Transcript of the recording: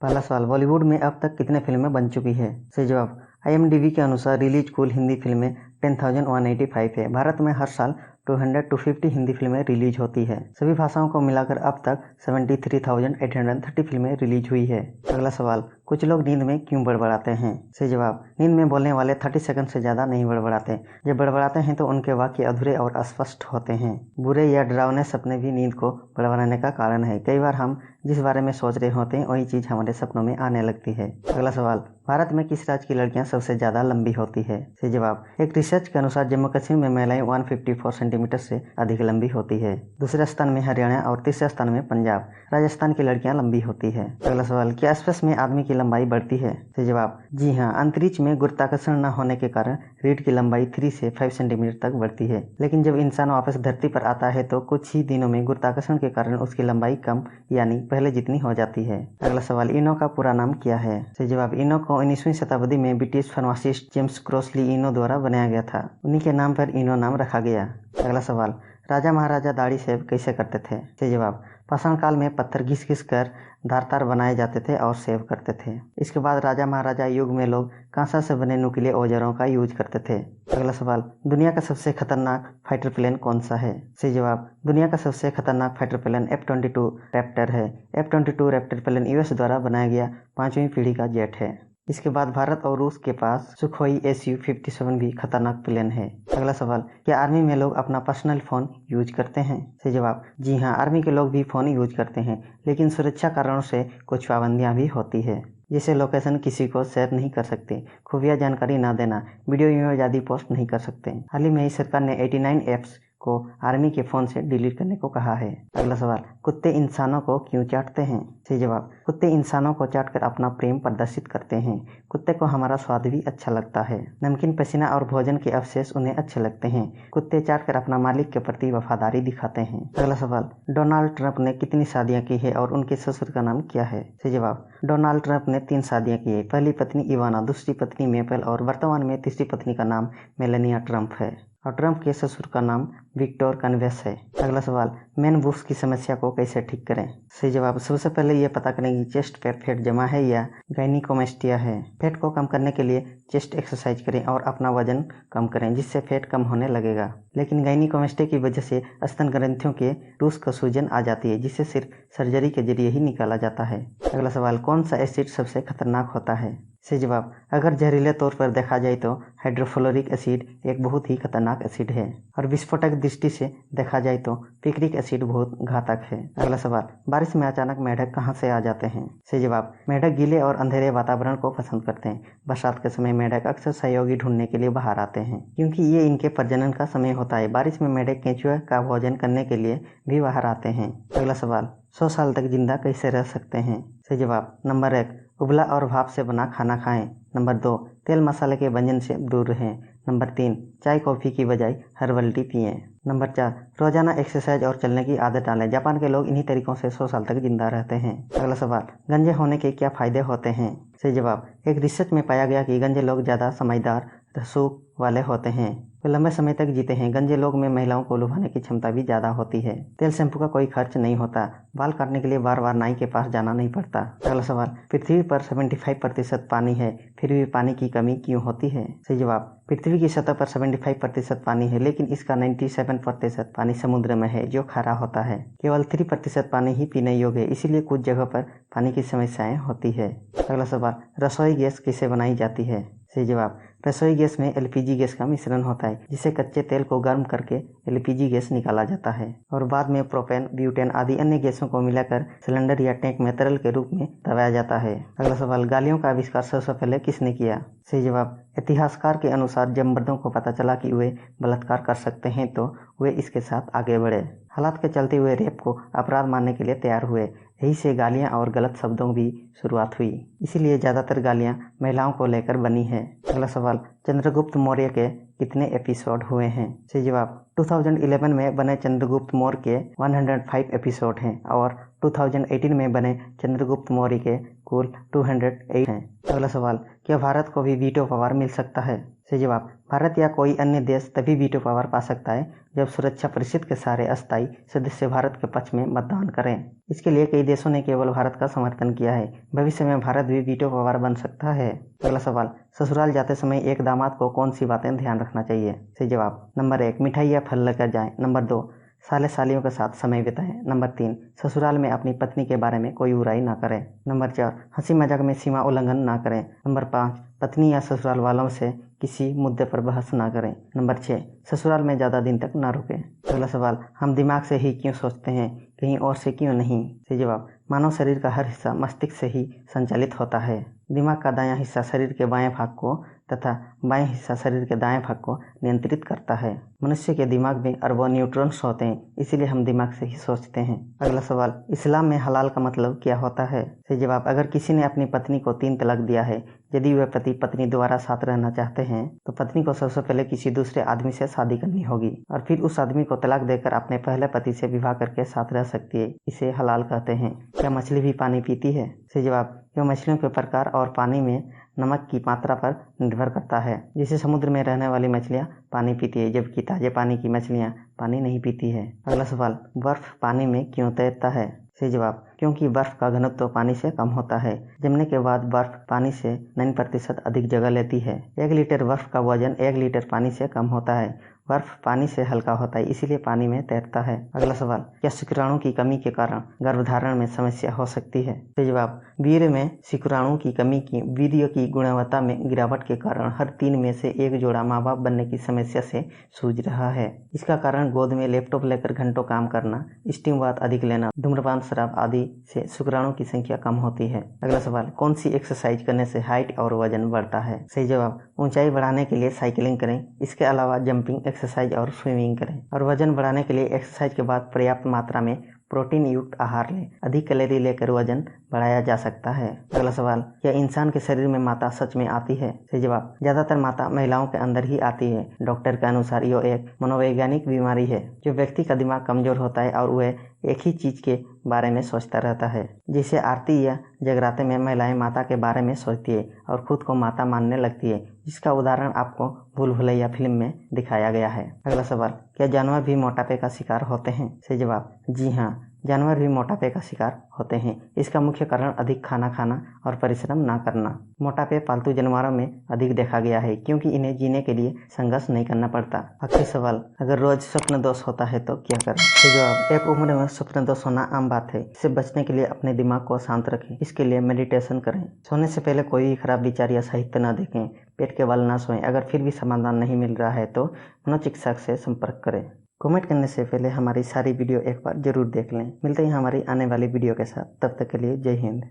पहला सवाल, बॉलीवुड में अब तक कितने फिल्में बन चुकी है? सही जवाब, IMDb के अनुसार रिलीज कुल हिंदी फिल्में 10,185 है। भारत में हर साल 200-250 हिंदी फिल्में रिलीज होती है। सभी भाषाओं को मिलाकर अब तक 73,830 फिल्में रिलीज हुई है। अगला सवाल, कुछ लोग नींद में क्यों बड़बड़ाते हैं? सही जवाब, नींद में बोलने वाले 30 सेकंड से ज़्यादा नहीं बड़बड़ाते। जब बड़बड़ाते हैं तो उनके वाक्य अधूरे और अस्पष्ट होते हैं। बुरे या डरावने सपने भी नींद को बड़बड़ाने का कारण है। कई बार हम जिस बारे में सोच रहे होते हैं वही चीज़ हमारे सपनों में आने लगती है। अगला सवाल, भारत में किस राज्य की लड़कियां सबसे ज़्यादा लंबी होती है? सही जवाब, एक रिसर्च के अनुसार जम्मू कश्मीर में महिलाएं 154 सेंटीमीटर से अधिक लंबी होती है। दूसरे स्थान में हरियाणा और तीसरे स्थान में पंजाब, राजस्थान की लड़कियां लंबी होती है। अगला सवाल, क्या स्पेस में आदमी की लंबाई बढ़ती है? सही जवाब, जी हाँ, अंतरिक्ष में गुरुत्वाकर्षण न होने के कारण रीढ़ की लंबाई 3 से 5 सेंटीमीटर तक बढ़ती है। लेकिन जब इंसान वापस धरती पर आता है तो कुछ ही दिनों में गुरुत्वाकर्षण के कारण उसकी लंबाई कम यानी पहले जितनी हो जाती है। अगला सवाल, इनो का पूरा नाम क्या है? सही जवाब, इनो को 19वीं शताब्दी में ब्रिटिश फार्मासिस्ट जेम्स क्रॉसली इनो द्वारा बनाया गया था। उन्हीं के नाम पर इनो नाम रखा गया। अगला सवाल, राजा महाराजा दाढ़ी शेव कैसे करते थे? सही जवाब, पाषाण काल में पत्थर घिस घिस कर धारदार बनाए जाते थे और सेव करते थे। इसके बाद राजा महाराजा युग में लोग कांसा से बने नुकीले औजारों का यूज करते थे। अगला सवाल, दुनिया का सबसे खतरनाक फाइटर प्लेन कौन सा है? सही जवाब, दुनिया का सबसे खतरनाक फाइटर प्लेन F-22 रैप्टर है। F-22 रैप्टर प्लेन US द्वारा बनाया गया 5वीं पीढ़ी का जेट है। इसके बाद भारत और रूस के पास सुखोई Su-57 भी खतरनाक प्लेन है। अगला सवाल, क्या आर्मी में लोग अपना पर्सनल फ़ोन यूज करते हैं? सही जवाब, जी हाँ, आर्मी के लोग भी फ़ोन यूज करते हैं, लेकिन सुरक्षा कारणों से कुछ पाबंदियाँ भी होती है। जैसे लोकेशन किसी को शेयर नहीं कर सकते, खुफिया जानकारी ना देना, वीडियो इमेज आदि पोस्ट नहीं कर सकते। हाल ही में ही सरकार ने 89 ऐप्स को आर्मी के फ़ोन से डिलीट करने को कहा है। अगला सवाल, कुत्ते इंसानों को क्यों चाटते हैं? सही जवाब, कुत्ते इंसानों को चाटकर अपना प्रेम प्रदर्शित करते हैं। कुत्ते को हमारा स्वाद भी अच्छा लगता है। नमकीन, पसीना और भोजन के अवशेष उन्हें अच्छे लगते हैं। कुत्ते चाटकर अपना मालिक के प्रति वफादारी दिखाते हैं। अगला सवाल, डोनाल्ड ट्रंप ने कितनी शादियां की है और उनके ससुर का नाम क्या है? सही जवाब, डोनाल्ड ट्रंप ने 3 शादियां की है। पहली पत्नी इवाना, दूसरी पत्नी मेपल और वर्तमान में तीसरी पत्नी का नाम मेलानिया ट्रंप है और ट्रंप के ससुर का नाम विक्टर कन्वेस है। अगला सवाल, मैन बुक्स की समस्या को कैसे ठीक करें? सही जवाब, सबसे पहले ये पता करें कि चेस्ट पर फैट जमा है या गाइनिकोमेस्टिया है। फैट को कम करने के लिए चेस्ट एक्सरसाइज करें और अपना वजन कम करें, जिससे फैट कम होने लगेगा। लेकिन गाइनिकोमेस्टिया की वजह से स्तन ग्रंथियों के टूस का सूजन आ जाती है, जिसे सिर्फ सर्जरी के जरिए ही निकाला जाता है। अगला सवाल, कौन सा एसिड सबसे खतरनाक होता है? सही जवाब, अगर जहरीले तौर पर देखा जाए तो हाइड्रोफ्लोरिक एसिड एक बहुत ही खतरनाक एसिड है और विस्फोटक दृष्टि से देखा जाए तो पिक्रिक एसिड बहुत घातक है। अगला सवाल, बारिश में अचानक मेंढक कहां से आ जाते हैं? सही जवाब, मेंढक गीले और अंधेरे वातावरण को पसंद करते हैं। बरसात के समय मेंढक अक्सर सहयोगी ढूंढने के लिए बाहर आते हैं, क्योंकि ये इनके प्रजनन का समय होता है। बारिश में मेंढक केंचुआ का भोजन करने के लिए भी बाहर आते हैं। अगला सवाल, 100 साल तक जिंदा कैसे रह सकते हैं? सही जवाब, नंबर 1, उबला और भाप से बना खाना खाएं। नंबर 2, तेल मसाले के व्यंजन से दूर रहें। नंबर 3, चाय कॉफ़ी की बजाय हर्बल टी पिएं। नंबर 4, रोजाना एक्सरसाइज और चलने की आदत डालें। जापान के लोग इन्हीं तरीकों से 100 साल तक जिंदा रहते हैं। अगला सवाल, गंजे होने के क्या फायदे होते हैं? सही जवाब, एक रिसर्च में पाया गया कि गंजे लोग ज़्यादा समझदार रसूख वाले होते हैं, वे लंबे समय तक जीते हैं। गंजे लोग में महिलाओं को लुभाने की क्षमता भी ज़्यादा होती है। तेल शैम्पू का कोई खर्च नहीं होता। बाल काटने के लिए बार बार नाई के पास जाना नहीं पड़ता। अगला सवाल, पृथ्वी पर 75% पानी है, फिर भी पानी की कमी क्यों होती है? सही जवाब, पृथ्वी की सतह पर 75% पानी है, लेकिन इसका 97% पानी समुद्र में है, जो खारा होता है। केवल 3% पानी ही पीने योग्य है, इसीलिए कुछ जगह पर पानी की समस्याएं होती है। अगला सवाल, रसोई गैस कैसे बनाई जाती है? सही जवाब, रसोई गैस में LPG गैस का मिश्रण होता है, जिसे कच्चे तेल को गर्म करके LPG गैस निकाला जाता है और बाद में प्रोपेन, ब्यूटेन आदि अन्य गैसों को मिलाकर सिलेंडर या टैंक में तरल के रूप में दबाया जाता है। अगला सवाल, गालियों का आविष्कार सबसे पहले किसने किया? सही जवाब, इतिहासकार के अनुसार जब मर्दों को पता चला कि वे बलात्कार कर सकते हैं तो वे इसके साथ आगे बढ़े। हालात के चलते हुए रेप को अपराध मानने के लिए तैयार हुए। यही से गालियाँ और गलत शब्दों की शुरुआत हुई, इसीलिए ज़्यादातर गालियाँ महिलाओं को लेकर बनी है। अगला सवाल, चंद्रगुप्त मौर्य के कितने एपिसोड हुए हैं? सही जवाब, 2011 में बने चंद्रगुप्त मौर्य के 105 एपिसोड हैं और 2018 में बने चंद्रगुप्त मौर्य के कुल 208 हैं। अगला सवाल, क्या भारत को भी वीटो पावर मिल सकता है? सही जवाब, भारत या कोई अन्य देश तभी वीटो पावर पा सकता है जब सुरक्षा परिषद के सारे अस्थायी सदस्य भारत के पक्ष में मतदान करें। इसके लिए कई देशों ने केवल भारत का समर्थन किया है। भविष्य में भारत भी वीटो पावर बन सकता है। अगला सवाल, ससुराल जाते समय एक दामाद को कौन सी बातें ध्यान रखना चाहिए? सही जवाब, नंबर 1, मिठाई या फल लेकर जाएं। नंबर 2, साले सालियों के साथ समय बिताएं। नंबर 3, ससुराल में अपनी पत्नी के बारे में कोई बुराई ना करें। नंबर 4, हंसी मजाक में सीमा उल्लंघन ना करें। नंबर 5, पत्नी या ससुराल वालों से किसी मुद्दे पर बहस ना करें। नंबर 6, ससुराल में ज़्यादा दिन तक ना रुकें। अगला सवाल, हम दिमाग से ही क्यों सोचते हैं, कहीं और से क्यों नहीं? सही जवाब, मानव शरीर का हर हिस्सा मस्तिष्क से ही संचालित होता है। दिमाग का दायां हिस्सा शरीर के बाएं भाग को तथा बाएं हिस्सा शरीर के दाएं भाग को नियंत्रित करता है। मनुष्य के दिमाग में अरबों न्यूरॉन्स होते हैं, इसीलिए हम दिमाग से ही सोचते हैं। अगला सवाल, इस्लाम में हलाल का मतलब क्या होता है? सही जवाब, अगर किसी ने अपनी पत्नी को 3 तलाक दिया है, यदि वह पति पत्नी दोबारा साथ रहना चाहते हैं तो पत्नी को सबसे पहले किसी दूसरे आदमी से शादी करनी होगी और फिर उस आदमी को तलाक देकर अपने पहले पति से विवाह करके साथ रह सकती है। इसे हलाल कहते हैं। क्या मछली भी पानी पीती है? सही जवाब, यह मछलियों के प्रकार और पानी में नमक की मात्रा पर निर्भर करता है। जैसे समुद्र में रहने वाली मछलियाँ पानी पीती है, जबकि ताजे पानी की मछलियाँ पानी नहीं पीती है। अगला सवाल, बर्फ पानी में क्यों तैरता है? सही जवाब, क्योंकि बर्फ का घनत्व तो पानी से कम होता है। जमने के बाद बर्फ पानी से 9% अधिक जगह लेती है। 1 लीटर बर्फ का वजन 1 लीटर पानी से कम होता है। बर्फ पानी से हल्का होता है, इसीलिए पानी में तैरता है। अगला सवाल, क्या शुक्राणु की कमी के कारण गर्भधारण में समस्या हो सकती है? सही जवाब, वीर्य में शुक्राणु की कमी की वीर्य की गुणवत्ता में गिरावट के कारण हर 3 में से 1 जोड़ा माँ बाप बनने की समस्या से जूझ रहा है। इसका कारण गोद में लैपटॉप लेकर घंटों काम करना, स्टीम बाथ अधिक लेना, धूम्रपान, शराब आदि से शुक्राणु की संख्या कम होती है। अगला सवाल, कौन सी एक्सरसाइज करने से हाइट और वजन बढ़ता है? सही जवाब, ऊंचाई बढ़ाने के लिए साइकिलिंग करें। इसके अलावा जंपिंग एक्सरसाइज और स्विमिंग करें। और वजन बढ़ाने के लिए एक्सरसाइज के बाद पर्याप्त मात्रा में प्रोटीन युक्त आहार लें। अधिक कैलोरी लेकर वजन बढ़ाया जा सकता है। अगला सवाल, क्या इंसान के शरीर में माता सच में आती है? सही जवाब, ज्यादातर माता महिलाओं के अंदर ही आती है। डॉक्टर के अनुसार यह एक मनोवैज्ञानिक बीमारी है जो व्यक्ति का दिमाग कमजोर होता है और वह एक ही चीज के बारे में सोचता रहता है। जैसे आरती या जगराते में महिलाएं माता के बारे में सोचती है और खुद को माता मानने लगती है, जिसका उदाहरण आपको भूल भुलैया फिल्म में दिखाया गया है। अगला सवाल, क्या जानवर भी मोटापे का शिकार होते हैं? सही जवाब, जी हाँ, जानवर भी मोटापे का शिकार होते हैं। इसका मुख्य कारण अधिक खाना खाना और परिश्रम ना करना। मोटापे पालतू जानवरों में अधिक देखा गया है क्योंकि इन्हें जीने के लिए संघर्ष नहीं करना पड़ता। आखिरी सवाल, अगर रोज स्वप्न दोष होता है तो क्या करें? सही जवाब, एक उम्र में स्वप्न दोष होना आम बात है। इससे बचने के लिए अपने दिमाग को शांत रखें। इसके लिए मेडिटेशन करें। सोने से पहले कोई खराब विचार या साहित्य न देखें। पेट के बल ना सोएं। अगर फिर भी समाधान नहीं मिल रहा है तो मनोचिकित्सक से संपर्क करें। कमेंट करने से पहले हमारी सारी वीडियो एक बार जरूर देख लें। मिलते हैं हमारी आने वाली वीडियो के साथ। तब तक के लिए जय हिंद।